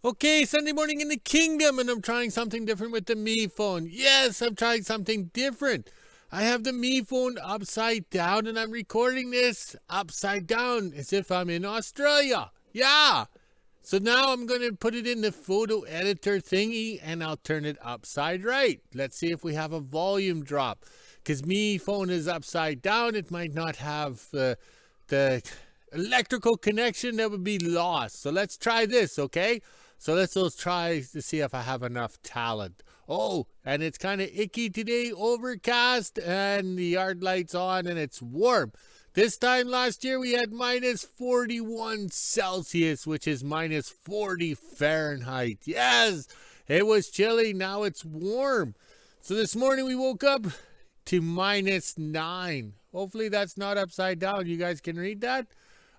Okay, Sunday morning in the kingdom, and I'm trying something different with the Me phone. Yes, I'm trying something different. I have the Me phone upside down, and I'm recording this upside down as if I'm in Australia. Yeah. So now I'm going to put it in the photo editor thingy, and I'll turn it upside right. Let's see if we have a volume drop. Because Me phone is upside down, it might not have the electrical connection that would be lost. So let's try this, okay? So let's try to see if I have enough talent. Oh, and it's kind of icky today, overcast, and the yard light's on, and it's warm. This time last year we had minus 41 Celsius, which is minus 40 Fahrenheit. Yes, it was chilly, now it's warm. So this morning we woke up to minus 9. Hopefully that's not upside down. You guys can read that?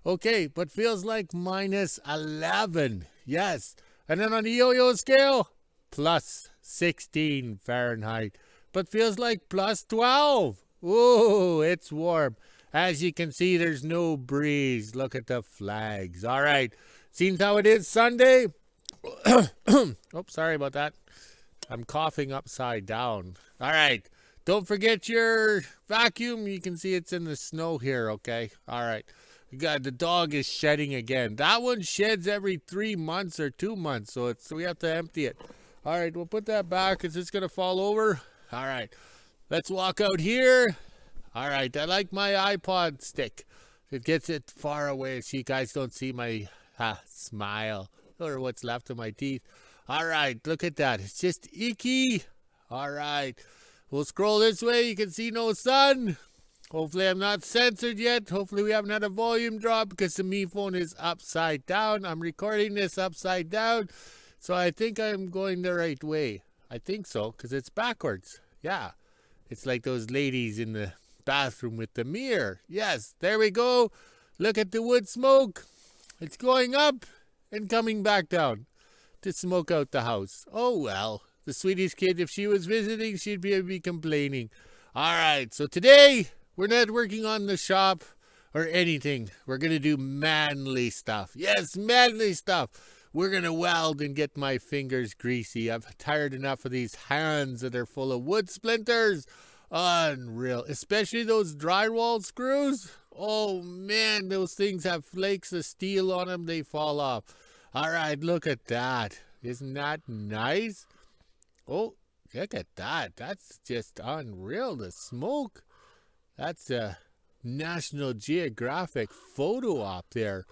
Okay, but feels like minus 11. Yes. And then on the yo-yo scale, plus 16 Fahrenheit. But feels like plus 12. Ooh, it's warm. As you can see, there's no breeze. Look at the flags. All right. Seems how it is Sunday. Oh, sorry about that. I'm coughing upside down. All right. Don't forget your vacuum. You can see it's in the snow here, okay? All right. God, the dog is shedding again. That one sheds every 3 months or 2 months, so we have to empty it. All right, we'll put that back. Is this going to fall over? All right. Let's walk out here. All right, I like my iPod stick. It gets it far away so you guys don't see my smile or what's left of my teeth. All right, look at that. It's just icky. All right. We'll scroll this way. You can see no sun. Hopefully I'm not censored yet. Hopefully we haven't had a volume drop because the Me phone is upside down. I'm recording this upside down. So I think I'm going the right way. I think so because it's backwards. Yeah. It's like those ladies in the bathroom with the mirror. Yes, there we go. Look at the wood smoke. It's going up and coming back down to smoke out the house. Oh well. The Swedish kid, if she was visiting, she'd be complaining. All right. So today we're not working on the shop or anything. We're going to do manly stuff. Yes, manly stuff. We're going to weld and get my fingers greasy. I'm tired enough of these hands that are full of wood splinters. Unreal. Especially those drywall screws. Oh, man, those things have flakes of steel on them. They fall off. All right, look at that. Isn't that nice? Oh, look at that. That's just unreal. The smoke. That's a National Geographic photo op there.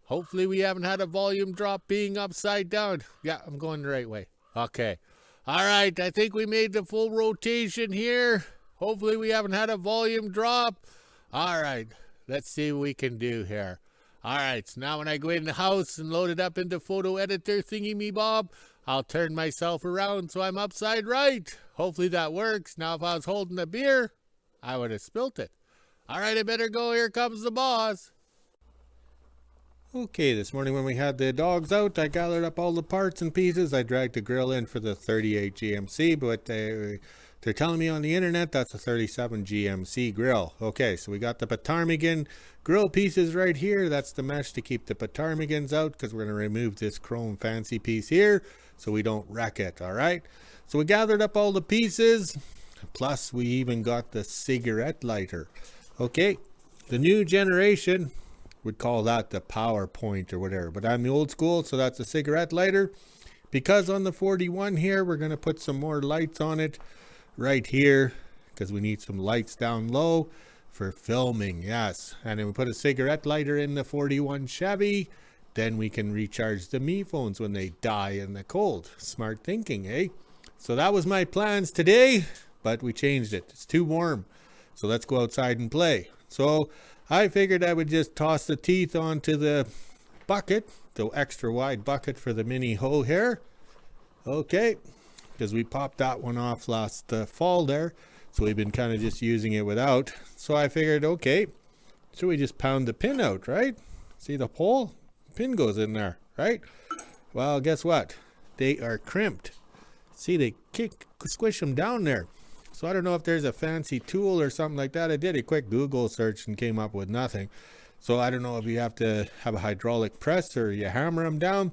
Hopefully we haven't had a volume drop being upside down. Yeah, I'm going the right way. Okay. All right, I think we made the full rotation here. Hopefully we haven't had a volume drop. All right, let's see what we can do here. All right, so now when I go in the house and load it up into photo editor thingy-me-bob, I'll turn myself around so I'm upside right. Hopefully that works. Now if I was holding a beer, I would have spilt it. All right, I better go. Here comes the boss. Okay, this morning when we had the dogs out, I gathered up all the parts and pieces. I dragged the grill in for the 38 GMC, but they're telling me on the internet that's a 37 GMC grill. Okay, so we got the ptarmigan grill pieces right here. That's the mesh to keep the ptarmigans out because we're going to remove this chrome fancy piece here so we don't wreck it, all right? So we gathered up all the pieces. Plus, we even got the cigarette lighter. Okay, the new generation would call that the PowerPoint or whatever. But I'm the old school, so that's a cigarette lighter. Because on the 41 here, we're going to put some more lights on it right here. Because we need some lights down low for filming, yes. And then we put a cigarette lighter in the 41 Chevy. Then we can recharge the Me phones when they die in the cold. Smart thinking, eh? So that was my plans today. But we changed it. It's too warm. So let's go outside and play. So I figured I would just toss the teeth onto the bucket, the extra wide bucket for the mini hoe here. Okay, because we popped that one off last fall there. So we've been kind of just using it without. So I figured, okay, should we just pound the pin out, right? See the hole? Pin goes in there, right? Well, guess what? They are crimped. See, they squish them down there. So I don't know if there's a fancy tool or something like that. I did a quick Google search and came up with nothing. So I don't know if you have to have a hydraulic press or you hammer them down.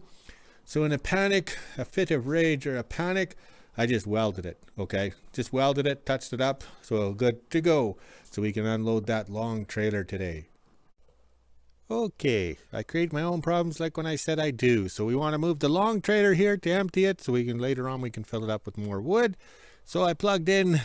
So in a panic, a fit of rage or a panic, I just welded it, okay? Just welded it, touched it up, so good to go. So we can unload that long trailer today. Okay, I create my own problems like when I said I do. So we want to move the long trailer here to empty it, so we can later on we can fill it up with more wood. So I plugged in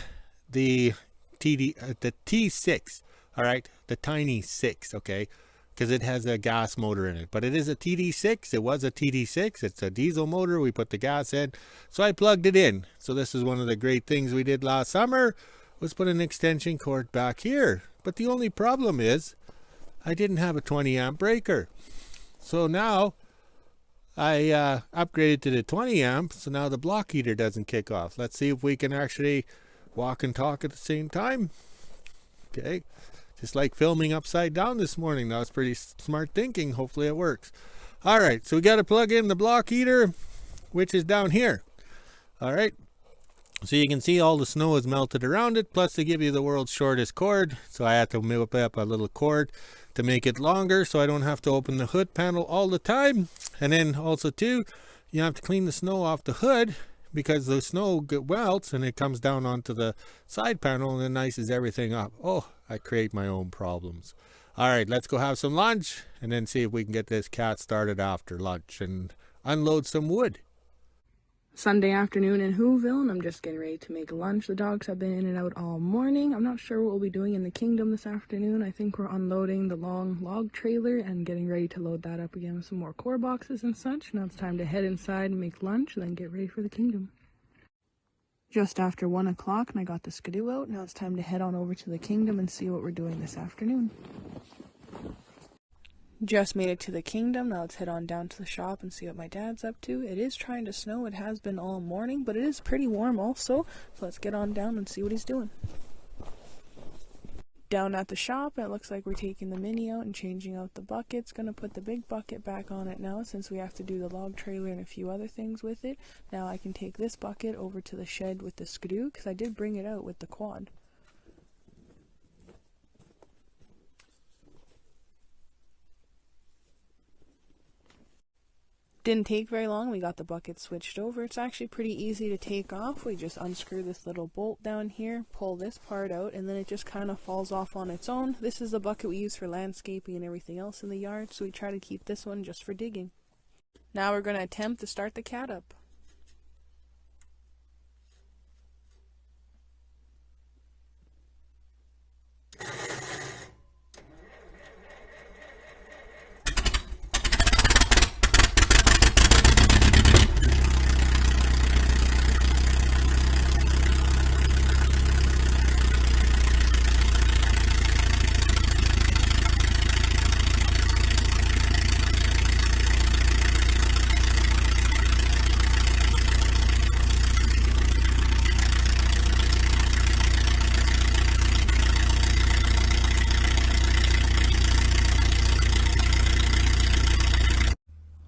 the T6, all right, the tiny 6, okay, because it has a gas motor in it. But it is a TD6. It was a TD6. It's a diesel motor. We put the gas in, so I plugged it in. So this is one of the great things we did last summer, was put an extension cord back here. But the only problem is I didn't have a 20 amp breaker. So now I upgraded to the 20 amp, so now the block heater doesn't kick off. Let's see if we can actually walk and talk at the same time. Okay, just like filming upside down this morning. That was pretty smart thinking. Hopefully it works. All right, so we got to plug in the block heater, which is down here. All right, so you can see all the snow is melted around it, plus they give you the world's shortest cord. So I had to whip up a little cord to make it longer, so I don't have to open the hood panel all the time. And then also too, you have to clean the snow off the hood, because the snow melts and it comes down onto the side panel and it ices everything up. Oh, I create my own problems. All right, let's go have some lunch and then see if we can get this cat started after lunch and unload some wood. Sunday afternoon in WHO-ville, and I'm just getting ready to make lunch. The dogs have been in and out all morning. I'm not sure what we'll be doing in the kingdom this afternoon. I think we're unloading the long log trailer and getting ready to load that up again with some more core boxes and such. Now it's time to head inside and make lunch and then get ready for the kingdom. Just after 1 o'clock, and I got the skidoo out. Now it's time to head on over to the kingdom and see what we're doing this afternoon. Just made it to the kingdom. Now let's head on down to the shop and see what my dad's up to. It is trying to snow. It has been all morning, but it is pretty warm also. So let's get on down and see what he's doing. Down at the shop, it looks like we're taking the mini out and changing out the buckets. Gonna put the big bucket back on it now, since we have to do the log trailer and a few other things with it. Now I can take this bucket over to the shed with the skidoo, because I did bring it out with the quad. Didn't take very long. We got the bucket switched over. It's actually pretty easy to take off. We just unscrew this little bolt down here, pull this part out, and then it just kind of falls off on its own. This is the bucket we use for landscaping and everything else in the yard, so we try to keep this one just for digging. Now we're going to attempt to start the cat up.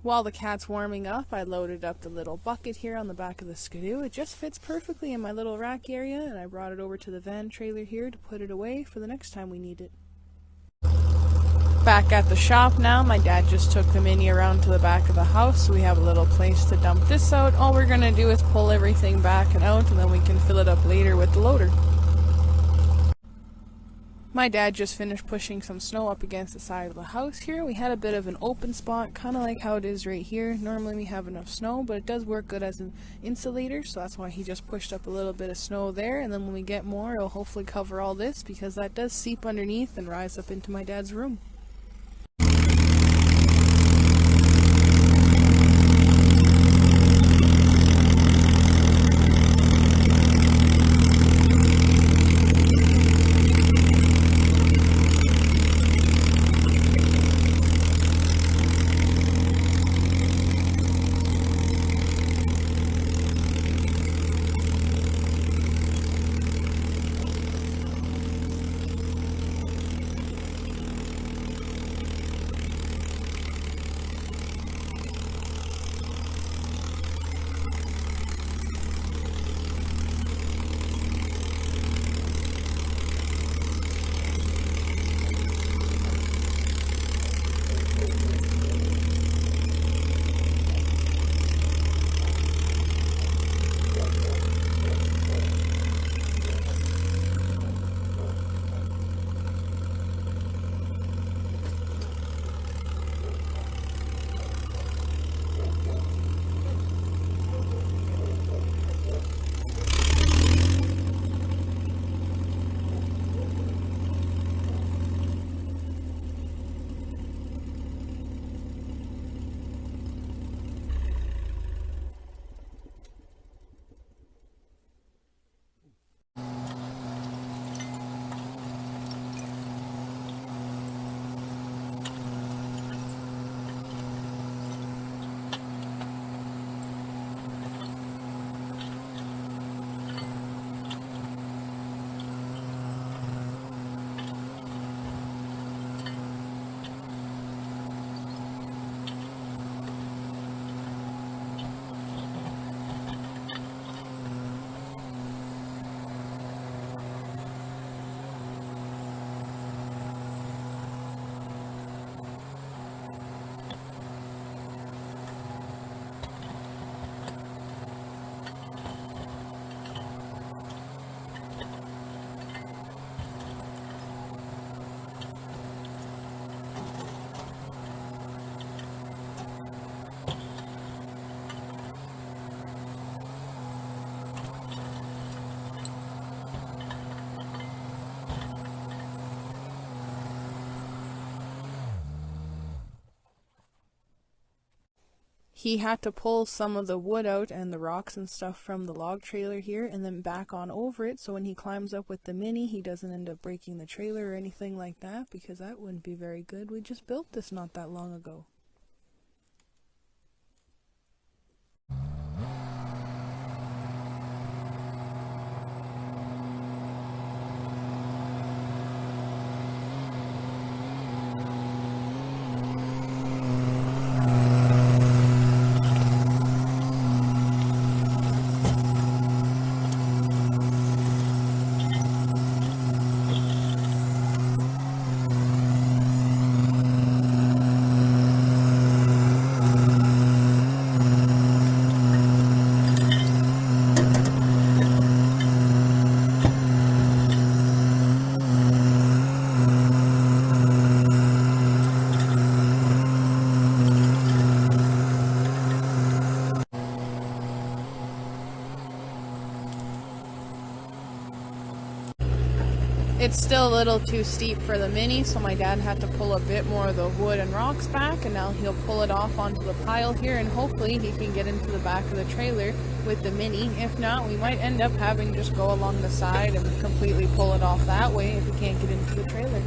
While the cat's warming up, I loaded up the little bucket here on the back of the skidoo. It just fits perfectly in my little rack area, and I brought it over to the van trailer here to put it away for the next time we need it. Back at the shop now, my dad just took the mini around to the back of the house, so we have a little place to dump this out. All we're going to do is pull everything back and out, and then we can fill it up later with the loader. My dad just finished pushing some snow up against the side of the house here. We had a bit of an open spot, kind of like how it is right here. Normally we have enough snow, but it does work good as an insulator, so that's why he just pushed up a little bit of snow there, and then when we get more, it'll hopefully cover all this, because that does seep underneath and rise up into my dad's room. he had to pull some of the wood out and the rocks and stuff from the log trailer here and then back on over it, so when he climbs up with the Mini he doesn't end up breaking the trailer or anything like that, because that wouldn't be very good. We just built this not that long ago. It's still a little too steep for the Mini, so my dad had to pull a bit more of the wood and rocks back, and now he'll pull it off onto the pile here, and hopefully he can get into the back of the trailer with the Mini. If not, we might end up having just go along the side and completely pull it off that way if he can't get into the trailer.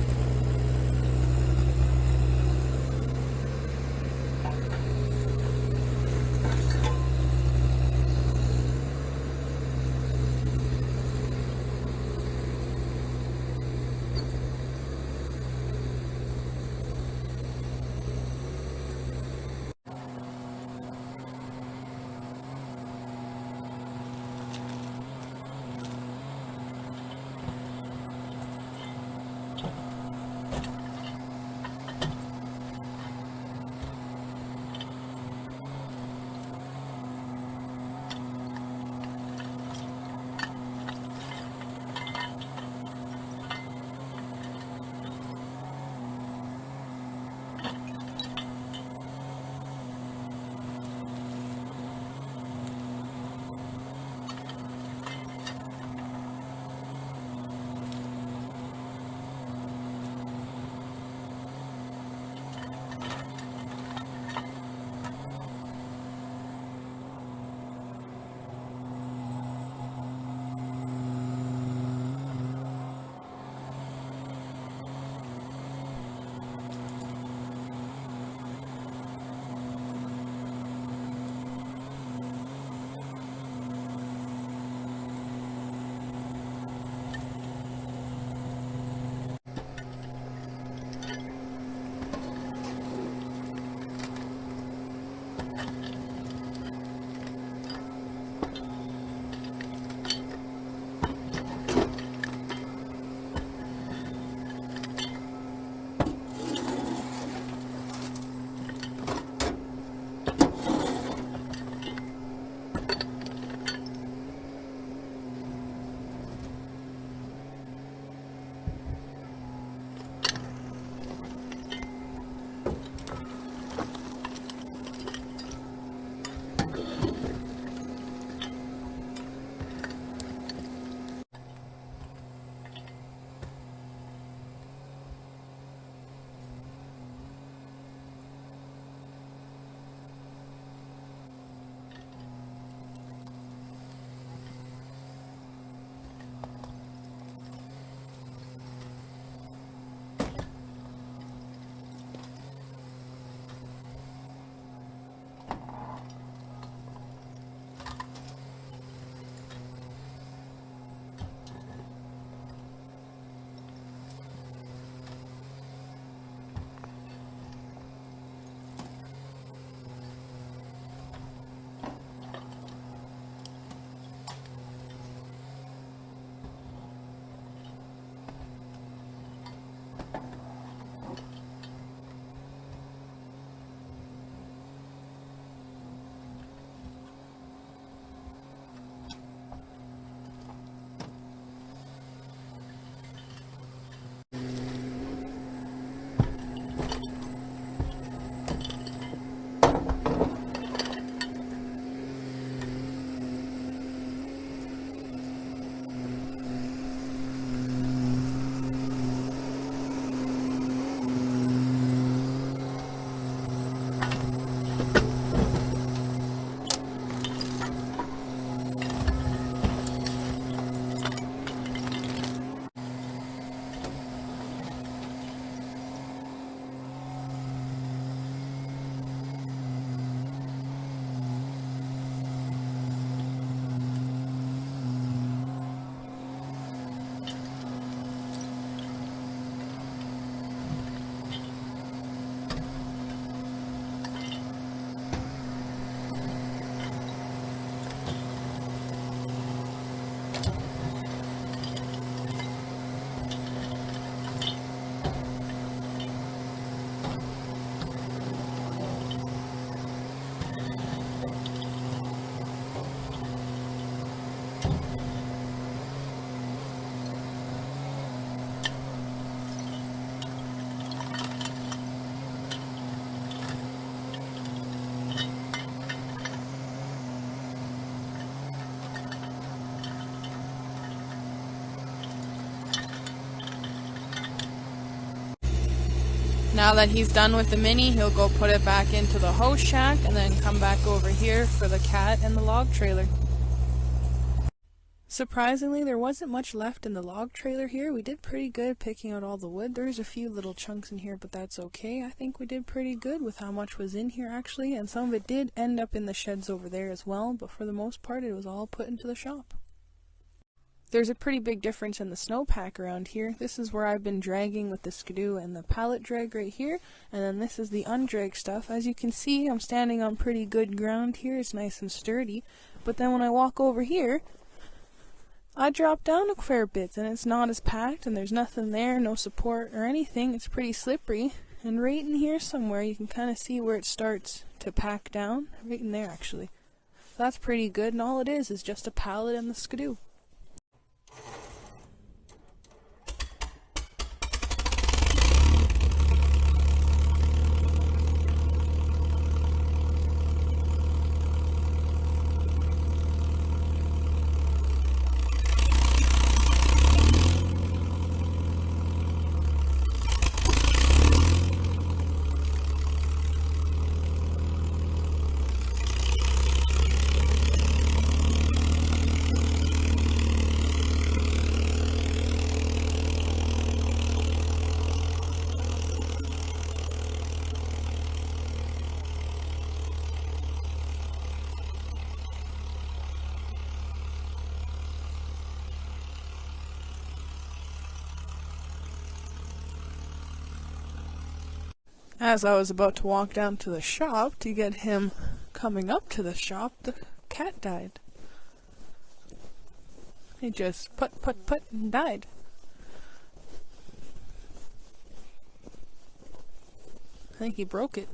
Now that he's done with the Mini, he'll go put it back into the host shack and then come back over here for the cat and the log trailer. Surprisingly, there wasn't much left in the log trailer here. We did pretty good picking out all the wood. There's a few little chunks in here, but that's okay. I think we did pretty good with how much was in here actually, and some of it did end up in the sheds over there as well, but for the most part it was all put into the shop. There's a pretty big difference in the snowpack around here. This is where I've been dragging with the skidoo and the pallet drag right here, and then this is the undragged stuff. As you can see, I'm standing on pretty good ground here. It's nice and sturdy, but then when I walk over here, I drop down a fair bit and it's not as packed and there's nothing there, no support or anything. It's pretty slippery, and right in here somewhere you can kind of see where it starts to pack down, right in there actually. So that's pretty good, and all it is just a pallet and the skidoo. As I was about to walk down to the shop to get him coming up to the shop, the cat died. He just put and died. I think he broke it.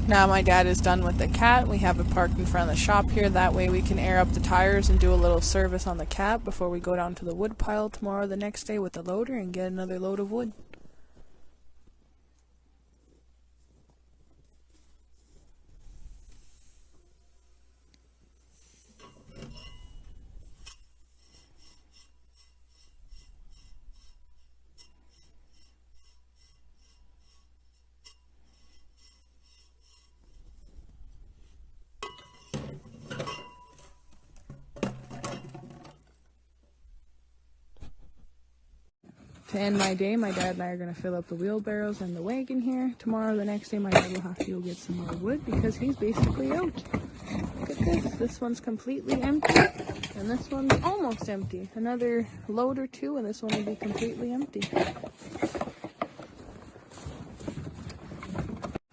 Now my dad is done with the cat. We have it parked in front of the shop here. That way we can air up the tires and do a little service on the cat before we go down to the wood pile tomorrow the next day with the loader and get another load of wood. To end my day, my dad and I are going to fill up the wheelbarrows and the wagon here. Tomorrow, the next day, my dad will have to go get some more wood because he's basically out. Look at this. This one's completely empty, and this one's almost empty. Another load or two, and this one will be completely empty.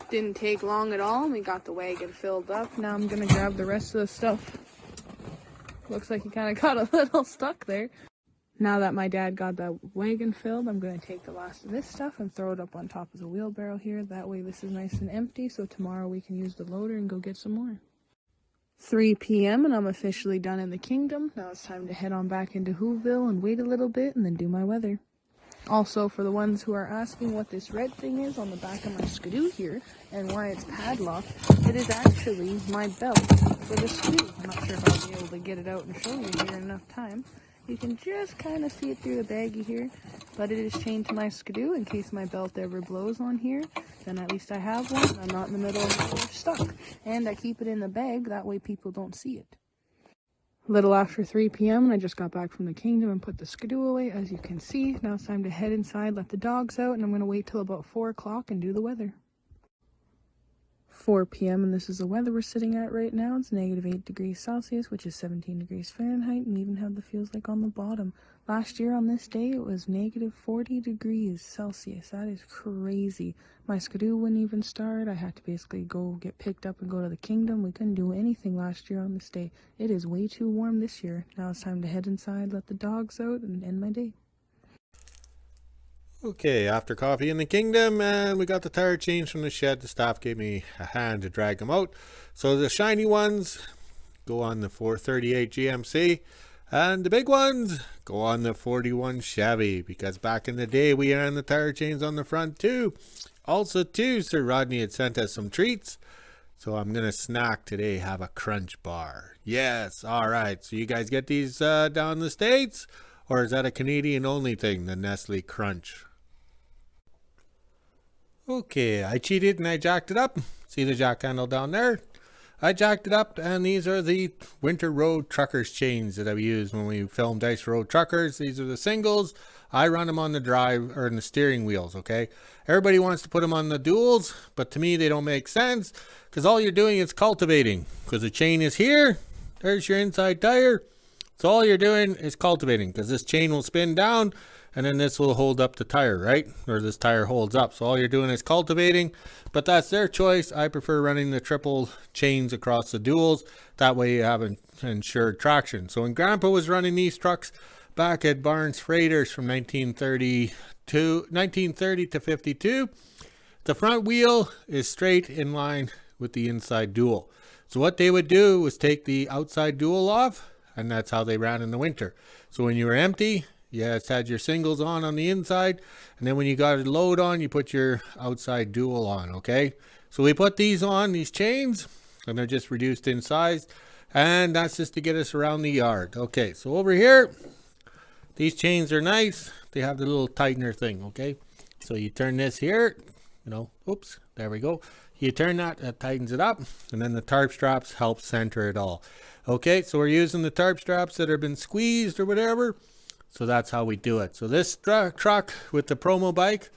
Didn't take long at all, and we got the wagon filled up. Now I'm going to grab the rest of the stuff. Looks like he kind of got a little stuck there. Now that my dad got that wagon filled, I'm going to take the last of this stuff and throw it up on top of the wheelbarrow here. That way this is nice and empty, so tomorrow we can use the loader and go get some more. 3 p.m. and I'm officially done in the kingdom. Now it's time to head on back into WHO-ville and wait a little bit and then do my weather. Also, for the ones who are asking what this red thing is on the back of my skidoo here and why it's padlocked, it is actually my belt for the skidoo. I'm not sure if I'll be able to get it out and show you here in enough time. You can just kind of see it through the baggie here, but it is chained to my skidoo in case my belt ever blows on here. Then at least I have one. I'm not in the middle of nowhere stuck. And I keep it in the bag, that way people don't see it. A little after 3 p.m. and I just got back from the kingdom and put the skidoo away, as you can see. Now it's time to head inside, let the dogs out, and I'm going to wait till about 4 o'clock and do the weather. 4 p.m. and this is the weather we're sitting at right now. It's -8 degrees Celsius, which is 17 degrees Fahrenheit, and even have the feels like on the bottom. Last year on this day, it was -40 degrees Celsius. That is crazy. My skidoo wouldn't even start. I had to basically go get picked up and go to the kingdom. We couldn't do anything last year on this day. It is way too warm this year. Now it's time to head inside, let the dogs out, and end my day. Okay, after coffee in the kingdom, and we got the tire changed from the shed. The staff gave me a hand to drag them out. So the shiny ones go on the 438 GMC, and the big ones go on the 41 Chevy, because back in the day we ran the tire chains on the front too. Also too, Sir Rodney had sent us some treats. So I'm going to snack today, have a crunch bar. Yes, alright. So you guys get these down in the States? Or is that a Canadian only thing, the Nestle Crunch? Okay, I cheated and I jacked it up. See the jack handle down there? I jacked it up, and these are the Winter Road Truckers chains that I've used when we filmed Ice Road Truckers. These are the singles. I run them on the drive or in the steering wheels, okay? Everybody wants to put them on the duals, but to me they don't make sense, because all you're doing is cultivating. Because the chain is here, there's your inside tire. So all you're doing is cultivating, because this chain will spin down, and then this will hold up the tire, right? Or this tire holds up. So all you're doing is cultivating, but that's their choice. I prefer running the triple chains across the duals. That way you have an ensured traction. So when Grandpa was running these trucks back at Barnes Freighters from 1930 to 52, the front wheel is straight in line with the inside dual. So what they would do was take the outside dual off, and that's how they ran in the winter. So when you were empty, you just had your singles on the inside, and then when you got a load on, you put your outside dual on, okay? So we put these on, these chains, and they're just reduced in size, and that's just to get us around the yard. Okay, so over here, these chains are nice. They have the little tightener thing, okay? So you turn this here, you know, oops, there we go. You turn that, it tightens it up, and then the tarp straps help center it all. Okay, so we're using the tarp straps that have been squeezed or whatever. So that's how we do it. So this truck with the promo bike,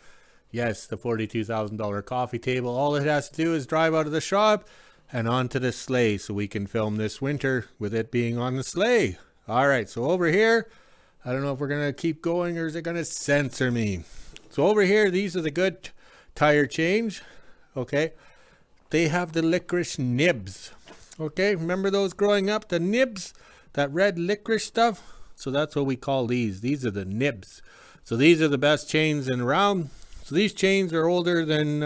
yes, the $42,000 coffee table, all it has to do is drive out of the shop and onto the sleigh, so we can film this winter with it being on the sleigh. All right, so over here, I don't know if we're going to keep going or is it going to censor me. So over here, these are the good tire change, okay? They have the licorice nibs, okay? Remember those growing up, the nibs, that red licorice stuff? So that's what we call these. These are the nibs. So these are the best chains in around. So these chains are older than,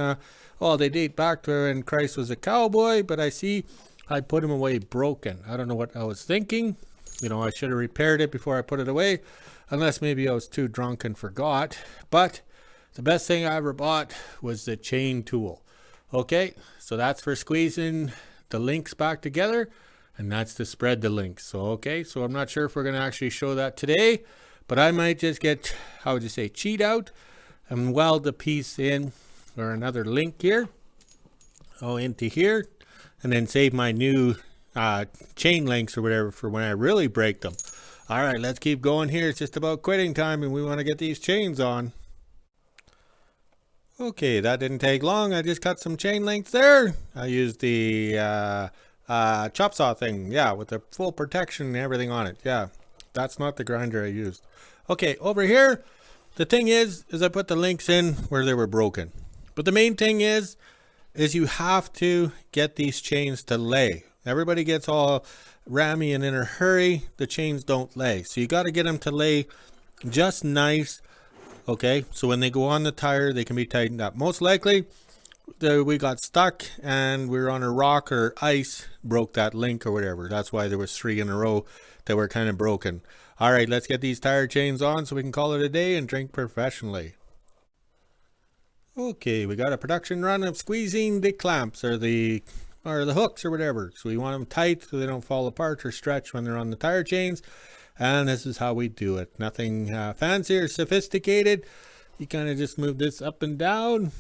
well, they date back to when Christ was a cowboy, but I see I put them away broken. I don't know what I was thinking. You know, I should have repaired it before I put it away, unless maybe I was too drunk and forgot. But the best thing I ever bought was the chain tool. Okay, so that's for squeezing the links back together, and that's to spread the links. So, okay, so I'm not sure if we're going to actually show that today, but I might just get, how would you say, cheat out and weld the piece in, or another link here, into here, and then save my new chain links or whatever for when I really break them. All right, let's keep going here. It's just about quitting time, and we want to get these chains on. Okay, that didn't take long. I just cut some chain links there. I used the chop saw thing, yeah, with the full protection and everything on it. Yeah, that's not the grinder I used. Okay, over here, the thing is I put the links in where they were broken. But the main thing is you have to get these chains to lay. Everybody gets all rammy and in a hurry. The chains don't lay. So you got to get them to lay just nice. Okay, so when they go on the tire, they can be tightened up. Most likely, we got stuck and we were on a rock or ice, broke that link or whatever. That's why there was 3 in a row that were kind of broken. All right, let's get these tire chains on so we can call it a day and drink professionally. Okay, we got a production run of squeezing the clamps or the hooks or whatever. So we want them tight so they don't fall apart or stretch when they're on the tire chains. And this is how we do it. Nothing fancy or sophisticated. You kind of just move this up and down.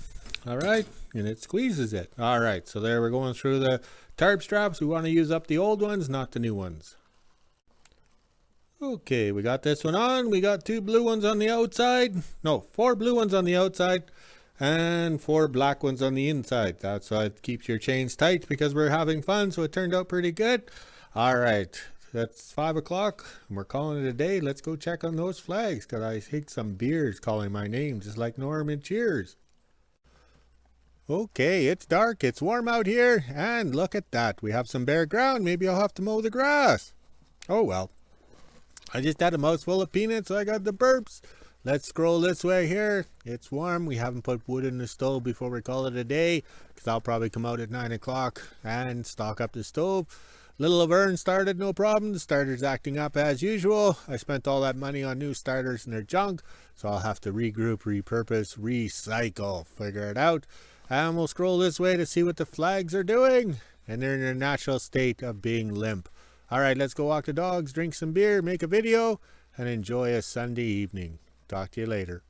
All right, and it squeezes it. All right, so there we're going through the tarp straps. We want to use up the old ones, not the new ones. Okay, we got this one on. We got 2 blue ones on the outside. No, 4 blue ones on the outside and 4 black ones on the inside. That's why it keeps your chains tight, because we're having fun, so it turned out pretty good. All right, that's 5 o'clock and we're calling it a day. Let's go check on those flags, because I hate some beers calling my name, just like Norman. Cheers. Okay, it's dark, it's warm out here, and look at that. We have some bare ground. Maybe I'll have to mow the grass. Oh well. I just had a mouthful of peanuts, so I got the burps. Let's scroll this way here. It's warm. We haven't put wood in the stove before we call it a day, because I'll probably come out at 9 o'clock and stock up the stove. Little Laverne started, no problem. The starter's acting up as usual. I spent all that money on new starters and they're junk, so I'll have to regroup, repurpose, recycle, figure it out. And we'll scroll this way to see what the flags are doing. And they're in their natural state of being limp. All right, let's go walk the dogs, drink some beer, make a video, and enjoy a Sunday evening. Talk to you later.